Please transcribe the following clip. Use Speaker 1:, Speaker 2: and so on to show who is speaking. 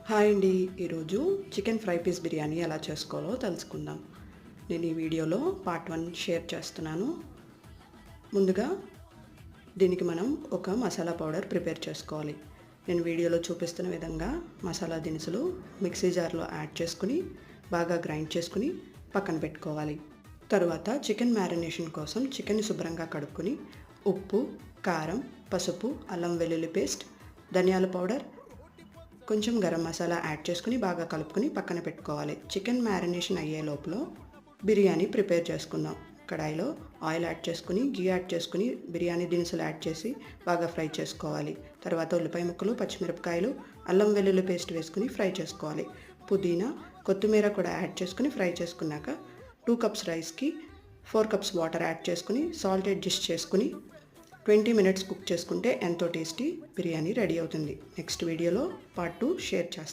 Speaker 1: Hi అండి. ఈరోజు chicken fry piece biryani ఎలా చేసుకోవాలో తెలుసుకుందాం. నేను ఈ వీడియోలో పార్ట్ 1 షేర్ చేస్తున్నాను. ముందుగా దీనికి మనం ఒక మసాలా పౌడర్ ప్రిపేర్ చేసుకోవాలి. నేను వీడియోలో చూపిస్తున్న విధంగా మసాలా దినుసులు మిక్సీ జార్లో యాడ్ చేసుకుని బాగా గ్రైండ్ చేసుకుని పక్కన పెట్టుకోవాలి. తరువాత చికెన్ మ్యారినేషన్ కోసం చికెన్ శుభ్రంగా కడుక్కొని ఉప్పు, కారం, పసుపు, అల్లం వెల్లుల్లి పేస్ట్, ధనియాల పౌడర్, కొంచెం గరం మసాలా యాడ్ చేసుకుని బాగా కలుపుకొని పక్కన పెట్టుకోవాలి. చికెన్ మ్యారినేషన్ అయ్యే లోపల బిర్యానీ ప్రిపేర్ చేసుకుందాం. కడాయిలో ఆయిల్ యాడ్ చేసుకుని గీ యాడ్ చేసుకుని బిర్యానీ దినుసులు యాడ్ చేసి బాగా ఫ్రై చేసుకోవాలి. తర్వాత ఉల్లిపాయ ముక్కలు, పచ్చిమిరపకాయలు, అల్లం వెల్లుల్లి పేస్ట్ వేసుకుని ఫ్రై చేసుకోవాలి. పుదీనా, కొత్తిమీర కూడా యాడ్ చేసుకుని ఫ్రై చేసుకున్నాక 2 కప్స్ రైస్కి 4 కప్స్ వాటర్ యాడ్ చేసుకుని సాల్ట్ అడ్జస్ట్ చేసుకుని 20 మినిట్స్ కుక్ చేసుకుంటే ఎంతో టేస్టీ బిర్యానీ రెడీ అవుతుంది. నెక్స్ట్ వీడియోలో పార్ట్ 2 షేర్ చేస్తాను.